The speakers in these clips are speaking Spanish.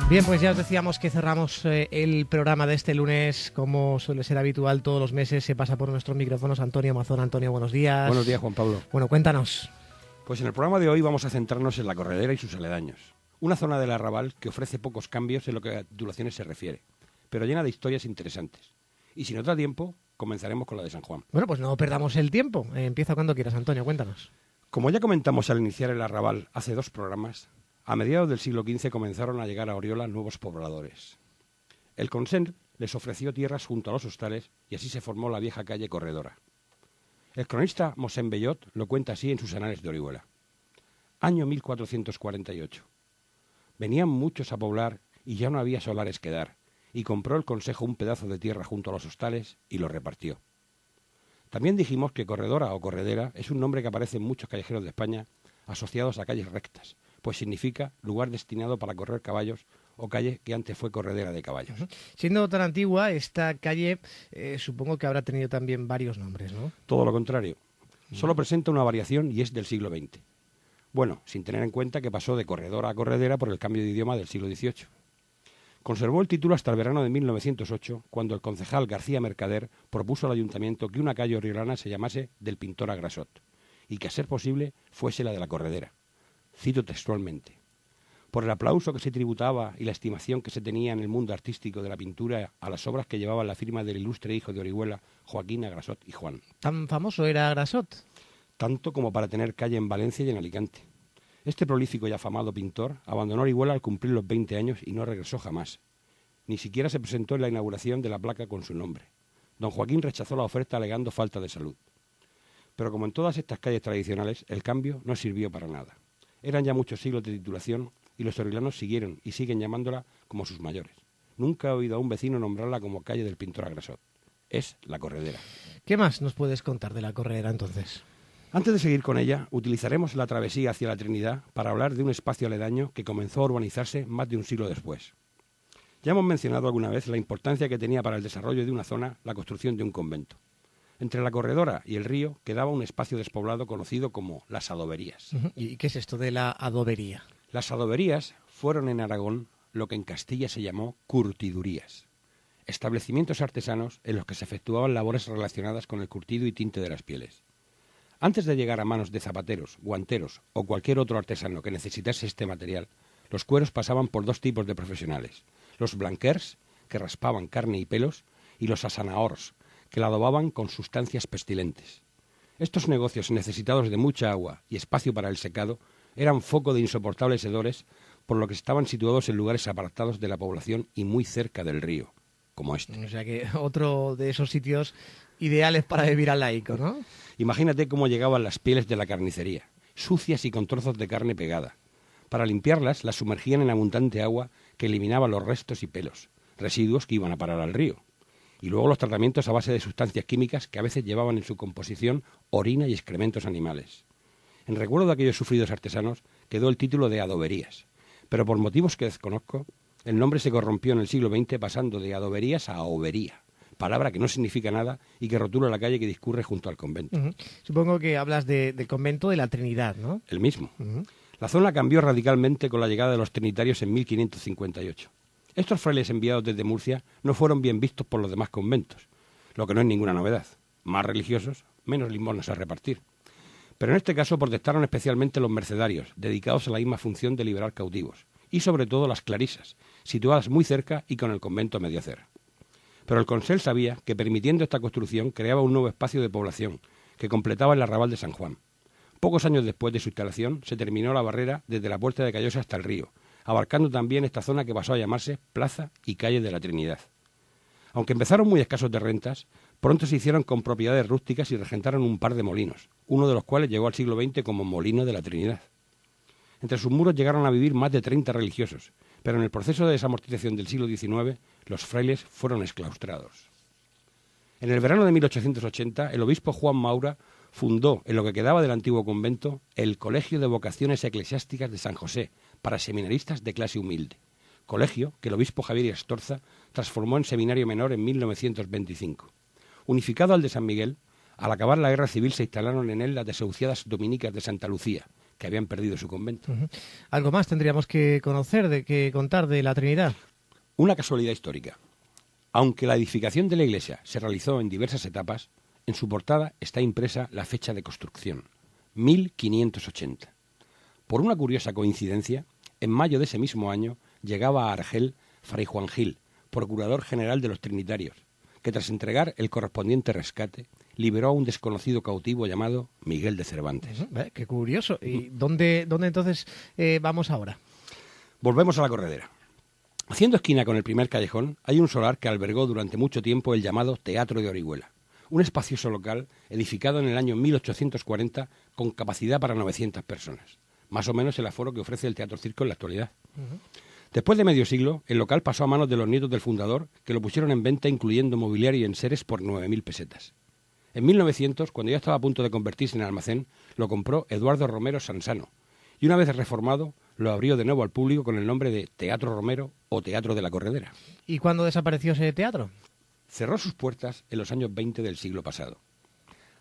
Bien, pues ya os decíamos que cerramos el programa de este lunes, como suele ser habitual todos los meses, se pasa por nuestros micrófonos Antonio Mazón. Antonio, buenos días. Buenos días, Juan Pablo. Bueno, cuéntanos. Pues en el programa de hoy vamos a centrarnos en la Corredera y sus aledaños. Una zona del Arrabal que ofrece pocos cambios en lo que a titulaciones se refiere, pero llena de historias interesantes. Y si nos da tiempo, comenzaremos con la de San Juan. Bueno, pues no perdamos el tiempo. Empieza cuando quieras, Antonio, cuéntanos. Como ya comentamos al iniciar el Arrabal hace 2 programas, a mediados del siglo XV comenzaron a llegar a Oriola nuevos pobladores. El Consell les ofreció tierras junto a los hostales y así se formó la vieja calle Corredora. El cronista Mosén Bellot lo cuenta así en sus anales de Orihuela. Año 1448. Venían muchos a poblar y ya no había solares que dar, y compró el consejo un pedazo de tierra junto a los hostales y lo repartió. También dijimos que Corredora o Corredera es un nombre que aparece en muchos callejeros de España asociados a calles rectas, pues significa lugar destinado para correr caballos o calle que antes fue corredera de caballos. Siendo tan antigua, esta calle supongo que habrá tenido también varios nombres, ¿no? Todo lo contrario. Solo presenta una variación y es del siglo XX. Bueno, sin tener en cuenta que pasó de corredora a corredera por el cambio de idioma del siglo XVIII. Conservó el título hasta el verano de 1908, cuando el concejal García Mercader propuso al ayuntamiento que una calle oriolana se llamase del pintor a Grassot, y que a ser posible fuese la de la corredera. Cito textualmente: por el aplauso que se tributaba y la estimación que se tenía en el mundo artístico de la pintura a las obras que llevaban la firma del ilustre hijo de Orihuela, Joaquín Agrasot y Juan. ¿Tan famoso era Agrasot? Tanto como para tener calle en Valencia y en Alicante. Este prolífico y afamado pintor abandonó Orihuela al cumplir los 20 años y no regresó jamás. Ni siquiera se presentó en la inauguración de la placa con su nombre. Don Joaquín rechazó la oferta alegando falta de salud. Pero como en todas estas calles tradicionales, el cambio no sirvió para nada. Eran ya muchos siglos de titulación y los oriolanos siguieron y siguen llamándola como sus mayores. Nunca he oído a un vecino nombrarla como calle del pintor Agrasot. Es la Corredera. ¿Qué más nos puedes contar de la Corredera entonces? Antes de seguir con ella, utilizaremos la travesía hacia la Trinidad para hablar de un espacio aledaño que comenzó a urbanizarse más de un siglo después. Ya hemos mencionado alguna vez la importancia que tenía para el desarrollo de una zona la construcción de un convento. Entre la Corredora y el río quedaba un espacio despoblado conocido como las adoberías. ¿Y qué es esto de la adobería? Las adoberías fueron en Aragón lo que en Castilla se llamó curtidurías, establecimientos artesanos en los que se efectuaban labores relacionadas con el curtido y tinte de las pieles. Antes de llegar a manos de zapateros, guanteros o cualquier otro artesano que necesitase este material, los cueros pasaban por 2 tipos de profesionales: los blanquers, que raspaban carne y pelos, y los asanaors, que la adobaban con sustancias pestilentes. Estos negocios, necesitados de mucha agua y espacio para el secado, eran foco de insoportables hedores, por lo que estaban situados en lugares apartados de la población y muy cerca del río, como este. O sea que otro de esos sitios ideales para vivir al laico, ¿no? Imagínate cómo llegaban las pieles de la carnicería, sucias y con trozos de carne pegada. Para limpiarlas, las sumergían en abundante agua que eliminaba los restos y pelos, residuos que iban a parar al río. Y luego los tratamientos a base de sustancias químicas que a veces llevaban en su composición orina y excrementos animales. En recuerdo de aquellos sufridos artesanos quedó el título de adoberías, pero por motivos que desconozco, el nombre se corrompió en el siglo XX pasando de adoberías a ahobería, palabra que no significa nada y que rotula la calle que discurre junto al convento. Supongo que hablas del convento de la Trinidad, ¿no? El mismo. La zona cambió radicalmente con la llegada de los trinitarios en 1558. Estos frailes enviados desde Murcia no fueron bien vistos por los demás conventos, lo que no es ninguna novedad. Más religiosos, menos limosnas a repartir. Pero en este caso protestaron especialmente los mercedarios, dedicados a la misma función de liberar cautivos, y sobre todo las clarisas, situadas muy cerca y con el convento a medio hacer. Pero el Consell sabía que permitiendo esta construcción creaba un nuevo espacio de población, que completaba el arrabal de San Juan. Pocos años después de su instalación se terminó la barrera desde la Puerta de Callosa hasta el río, abarcando también esta zona que pasó a llamarse Plaza y Calle de la Trinidad. Aunque empezaron muy escasos de rentas, pronto se hicieron con propiedades rústicas y regentaron un par de molinos, uno de los cuales llegó al siglo XX como Molino de la Trinidad. Entre sus muros llegaron a vivir más de 30 religiosos, pero en el proceso de desamortización del siglo XIX, los frailes fueron exclaustrados. En el verano de 1880, el obispo Juan Maura fundó, en lo que quedaba del antiguo convento, el Colegio de Vocaciones Eclesiásticas de San José, para seminaristas de clase humilde, colegio que el obispo Javier Astorza transformó en seminario menor en 1925. Unificado al de San Miguel, al acabar la guerra civil se instalaron en él las desahuciadas dominicas de Santa Lucía, que habían perdido su convento. Algo más tendríamos que conocer, que contar de la Trinidad. Una casualidad histórica. Aunque la edificación de la iglesia se realizó en diversas etapas, en su portada está impresa la fecha de construcción, 1580. Por una curiosa coincidencia, en mayo de ese mismo año llegaba a Argel Fray Juan Gil, procurador general de los Trinitarios, que tras entregar el correspondiente rescate, liberó a un desconocido cautivo llamado Miguel de Cervantes. Qué curioso. ¿Y dónde entonces vamos ahora? Volvemos a la Corredera. Haciendo esquina con el primer callejón, hay un solar que albergó durante mucho tiempo el llamado Teatro de Orihuela, un espacioso local edificado en el año 1840 con capacidad para 900 personas, más o menos el aforo que ofrece el Teatro Circo en la actualidad. Después de medio siglo, el local pasó a manos de los nietos del fundador, que lo pusieron en venta incluyendo mobiliario y enseres por 9.000 pesetas. En 1900, cuando ya estaba a punto de convertirse en almacén, lo compró Eduardo Romero Sansano, y una vez reformado, lo abrió de nuevo al público con el nombre de Teatro Romero o Teatro de la Corredera. ¿Y cuándo desapareció ese teatro? Cerró sus puertas en los años 20 del siglo pasado.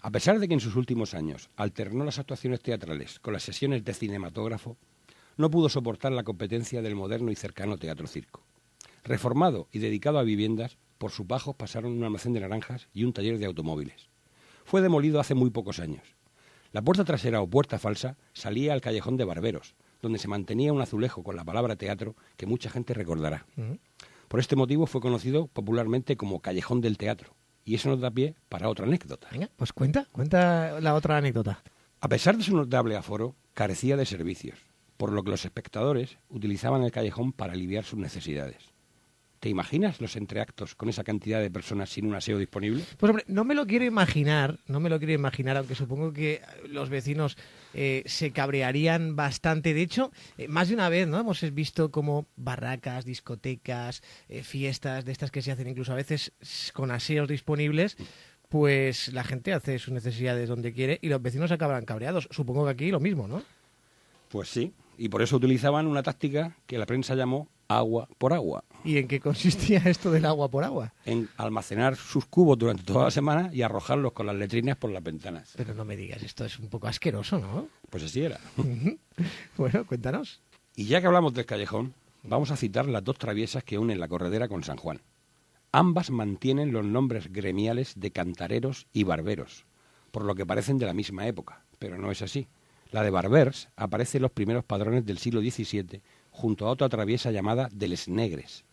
A pesar de que en sus últimos años alternó las actuaciones teatrales con las sesiones de cinematógrafo, no pudo soportar la competencia del moderno y cercano Teatro Circo. Reformado y dedicado a viviendas, por sus bajos pasaron un almacén de naranjas y un taller de automóviles. Fue demolido hace muy pocos años. La puerta trasera o puerta falsa salía al callejón de Barberos, donde se mantenía un azulejo con la palabra teatro que mucha gente recordará. Por este motivo fue conocido popularmente como Callejón del Teatro. Y eso nos da pie para otra anécdota. Venga, pues cuenta la otra anécdota. A pesar de su notable aforo, carecía de servicios, por lo que los espectadores utilizaban el callejón para aliviar sus necesidades. ¿Te imaginas los entreactos con esa cantidad de personas sin un aseo disponible? Pues hombre, no me lo quiero imaginar, aunque supongo que los vecinos se cabrearían bastante. De hecho, más de una vez, ¿no?, hemos visto como barracas, discotecas, fiestas de estas que se hacen incluso a veces con aseos disponibles, pues la gente hace sus necesidades donde quiere y los vecinos acaban cabreados. Supongo que aquí lo mismo, ¿no? Pues sí, y por eso utilizaban una táctica que la prensa llamó agua por agua. ¿Y en qué consistía esto del agua por agua? En almacenar sus cubos durante toda la semana y arrojarlos con las letrinas por las ventanas. Pero no me digas, esto es un poco asqueroso, ¿no? Pues así era. Bueno, cuéntanos. Y ya que hablamos del callejón, vamos a citar las dos traviesas que unen la Corredera con San Juan. Ambas mantienen los nombres gremiales de cantareros y barberos, por lo que parecen de la misma época, pero no es así. La de Barbers aparece en los primeros padrones del siglo XVII junto a otra traviesa llamada de Les Negres.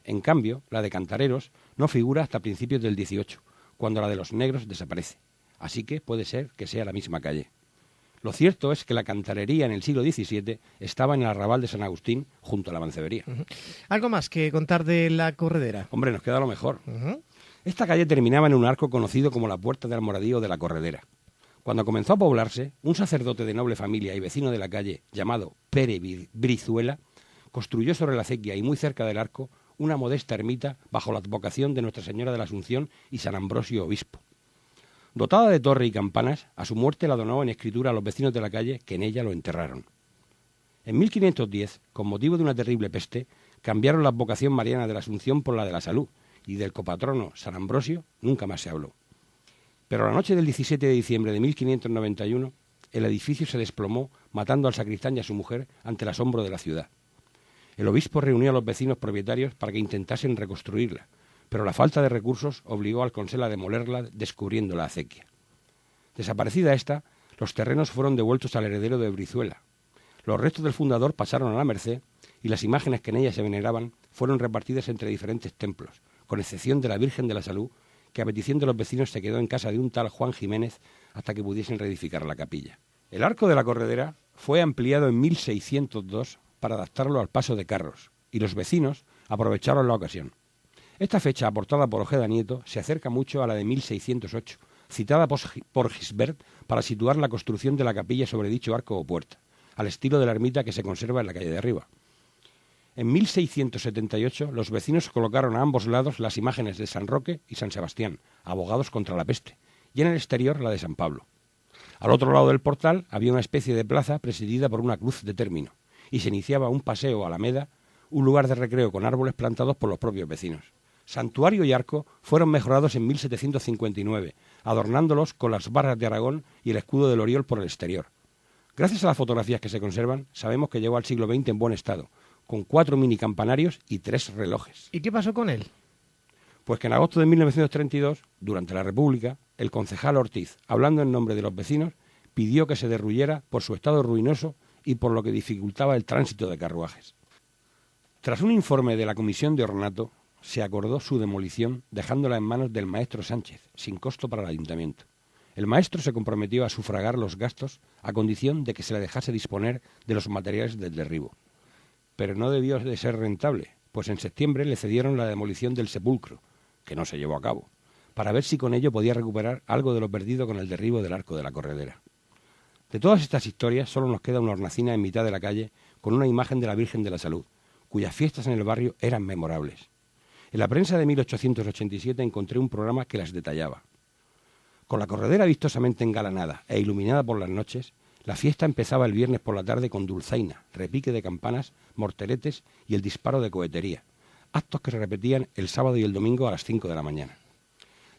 En cambio, la de Cantareros no figura hasta principios del XVIII, cuando la de los Negros desaparece. Así que puede ser que sea la misma calle. Lo cierto es que la cantarería en el siglo XVII estaba en el arrabal de San Agustín, junto a la Mancebería. ¿Algo más que contar de la Corredera? Hombre, nos queda lo mejor. Esta calle terminaba en un arco conocido como la Puerta de Almoradío de la Corredera. Cuando comenzó a poblarse, un sacerdote de noble familia y vecino de la calle, llamado Pere Brizuela, construyó sobre la acequia y muy cerca del arco una modesta ermita bajo la advocación de Nuestra Señora de la Asunción y San Ambrosio Obispo. Dotada de torre y campanas, a su muerte la donó en escritura a los vecinos de la calle, que en ella lo enterraron. En 1510, con motivo de una terrible peste, cambiaron la advocación mariana de la Asunción por la de la Salud, y del copatrono San Ambrosio nunca más se habló. Pero la noche del 17 de diciembre de 1591, el edificio se desplomó, matando al sacristán y a su mujer ante el asombro de la ciudad. El obispo reunió a los vecinos propietarios para que intentasen reconstruirla, pero la falta de recursos obligó al consell a demolerla, descubriendo la acequia. Desaparecida esta, los terrenos fueron devueltos al heredero de Brizuela. Los restos del fundador pasaron a la merced y las imágenes que en ella se veneraban fueron repartidas entre diferentes templos, con excepción de la Virgen de la Salud, que a petición de los vecinos se quedó en casa de un tal Juan Jiménez hasta que pudiesen reedificar la capilla. El arco de la Corredera fue ampliado en 1602 para adaptarlo al paso de carros, y los vecinos aprovecharon la ocasión. Esta fecha, aportada por Ojeda Nieto, se acerca mucho a la de 1608, citada por Gisbert para situar la construcción de la capilla sobre dicho arco o puerta, al estilo de la ermita que se conserva en la calle de arriba. En 1678 los vecinos colocaron a ambos lados las imágenes de San Roque y San Sebastián, abogados contra la peste, y en el exterior la de San Pablo. Al otro lado del portal había una especie de plaza presidida por una cruz de término, y se iniciaba un paseo alameda, un lugar de recreo con árboles plantados por los propios vecinos. Santuario y arco fueron mejorados en 1759, adornándolos con las barras de Aragón y el escudo del Oriol por el exterior. Gracias a las fotografías que se conservan, sabemos que llegó al siglo XX en buen estado, con 4 mini campanarios y 3 relojes. ¿Y qué pasó con él? Pues que en agosto de 1932, durante la República, el concejal Ortiz, hablando en nombre de los vecinos, pidió que se derruyera por su estado ruinoso y por lo que dificultaba el tránsito de carruajes. Tras un informe de la Comisión de Ornato, se acordó su demolición dejándola en manos del maestro Sánchez, sin costo para el ayuntamiento. El maestro se comprometió a sufragar los gastos a condición de que se le dejase disponer de los materiales del derribo. Pero no debió de ser rentable, pues en septiembre le cedieron la demolición del sepulcro, que no se llevó a cabo, para ver si con ello podía recuperar algo de lo perdido con el derribo del Arco de la Corredera. De todas estas historias solo nos queda una hornacina en mitad de la calle con una imagen de la Virgen de la Salud, cuyas fiestas en el barrio eran memorables. En la prensa de 1887 encontré un programa que las detallaba. Con la corredera vistosamente engalanada e iluminada por las noches, la fiesta empezaba el viernes por la tarde con dulzaina, repique de campanas, morteretes y el disparo de cohetería, actos que se repetían el sábado y el domingo a las 5 de la mañana.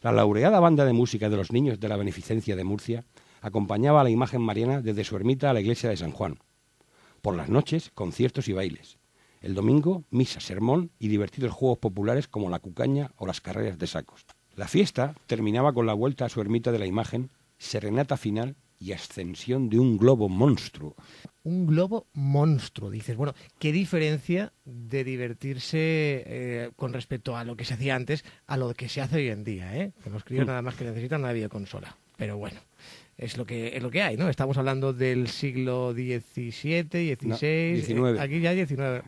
La laureada banda de música de los niños de la Beneficencia de Murcia acompañaba a la imagen mariana desde su ermita a la iglesia de San Juan. Por las noches, conciertos y bailes. El domingo, misa, sermón y divertidos juegos populares como la cucaña o las carreras de sacos. La fiesta terminaba con la vuelta a su ermita de la imagen, serenata final y ascensión de un globo monstruo. Un globo monstruo, dices. Bueno, ¿qué diferencia de divertirse con respecto a lo que se hacía antes a lo que se hace hoy en día, ¿eh? Que los críos nada más que necesitan una videoconsola. Pero bueno, es lo que hay, ¿no? Estamos hablando del siglo XVII, XVI... No, 19. Aquí ya 19,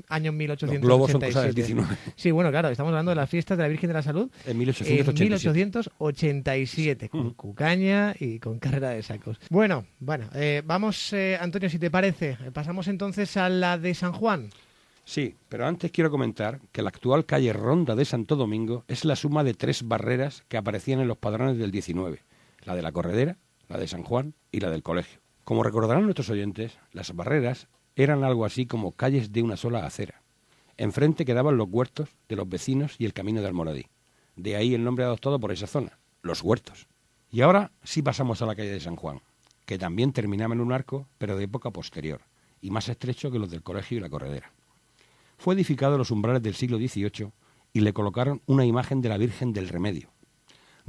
año 1887. Los globos son cosas del 19. Sí, bueno, claro, estamos hablando de las fiestas de la Virgen de la Salud. En 1887. 1887, con cucaña y con carrera de sacos. Bueno, vamos, Antonio, si te parece, pasamos entonces a la de San Juan. Sí, pero antes quiero comentar que la actual calle Ronda de Santo Domingo es la suma de 3 barreras que aparecían en los padrones del 19. La de la Corredera, la de San Juan y la del colegio. Como recordarán nuestros oyentes, las barreras eran algo así como calles de una sola acera. Enfrente quedaban los huertos de los vecinos y el camino de Almoradí. De ahí el nombre adoptado por esa zona, Los Huertos. Y ahora sí pasamos a la calle de San Juan, que también terminaba en un arco, pero de época posterior, y más estrecho que los del colegio y la Corredera. Fue edificado en los umbrales del siglo XVIII y le colocaron una imagen de la Virgen del Remedio.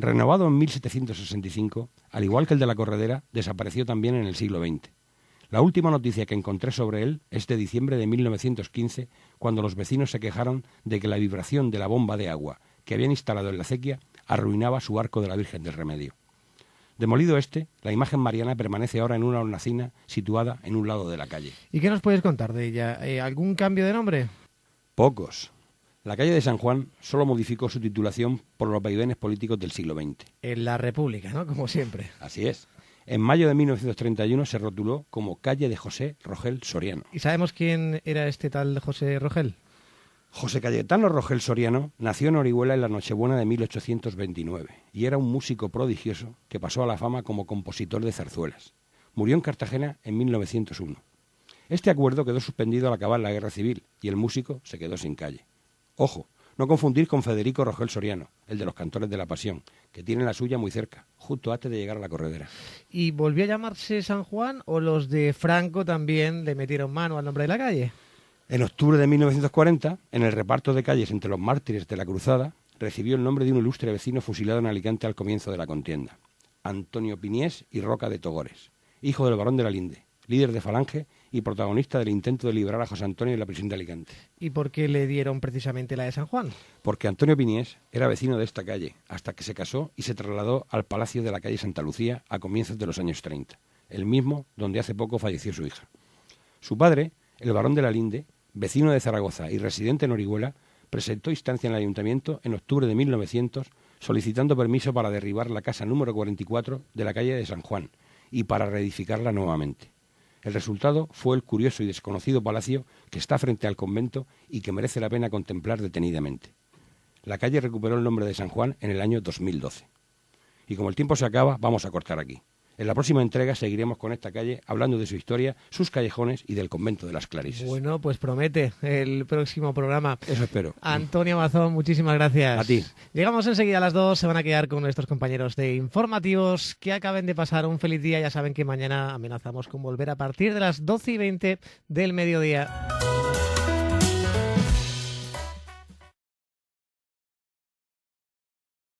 Renovado en 1765, al igual que el de la Corredera, desapareció también en el siglo XX. La última noticia que encontré sobre él es de diciembre de 1915, cuando los vecinos se quejaron de que la vibración de la bomba de agua que habían instalado en la acequia arruinaba su arco de la Virgen del Remedio. Demolido la imagen mariana permanece ahora en una hornacina situada en un lado de la calle. ¿Y qué nos puedes contar de ella? ¿Algún cambio de nombre? Pocos. La calle de San Juan solo modificó su titulación por los vaivenes políticos del siglo XX. En la República, ¿no? Como siempre. Así es. En mayo de 1931 se rotuló como calle de José Rogel Soriano. ¿Y sabemos quién era este tal José Rogel? José Cayetano Rogel Soriano nació en Orihuela en la Nochebuena de 1829 y era un músico prodigioso que pasó a la fama como compositor de zarzuelas. Murió en Cartagena en 1901. Este acuerdo quedó suspendido al acabar la Guerra Civil y el músico se quedó sin calle. Ojo, no confundir con Federico Rogel Soriano, el de los Cantores de la Pasión, que tiene la suya muy cerca, justo antes de llegar a la Corredera. ¿Y volvió a llamarse San Juan o los de Franco también le metieron mano al nombre de la calle? En octubre de 1940, en el reparto de calles entre los mártires de la Cruzada, recibió el nombre de un ilustre vecino fusilado en Alicante al comienzo de la contienda, Antonio Piniés y Roca de Togores, hijo del barón de la Linde, líder de Falange y protagonista del intento de liberar a José Antonio de la prisión de Alicante. ¿Y por qué le dieron precisamente la de San Juan? Porque Antonio Piniés era vecino de esta calle, hasta que se casó y se trasladó al palacio de la calle Santa Lucía a comienzos de los años 30, el mismo donde hace poco falleció su hija. Su padre, el barón de la Linde, vecino de Zaragoza y residente en Orihuela, presentó instancia en el ayuntamiento en octubre de 1900 solicitando permiso para derribar la casa número 44 de la calle de San Juan y para reedificarla nuevamente. El resultado fue el curioso y desconocido palacio que está frente al convento y que merece la pena contemplar detenidamente. La calle recuperó el nombre de San Juan en el año 2012. Y como el tiempo se acaba, vamos a cortar aquí. En la próxima entrega seguiremos con esta calle hablando de su historia, sus callejones y del convento de las Clarisas. Bueno, pues promete el próximo programa. Eso espero. Antonio Mazón, muchísimas gracias. A ti. Llegamos enseguida a las 2, se van a quedar con nuestros compañeros de informativos. Que acaben de pasar un feliz día. Ya saben que mañana amenazamos con volver a partir de las 12:20 del mediodía.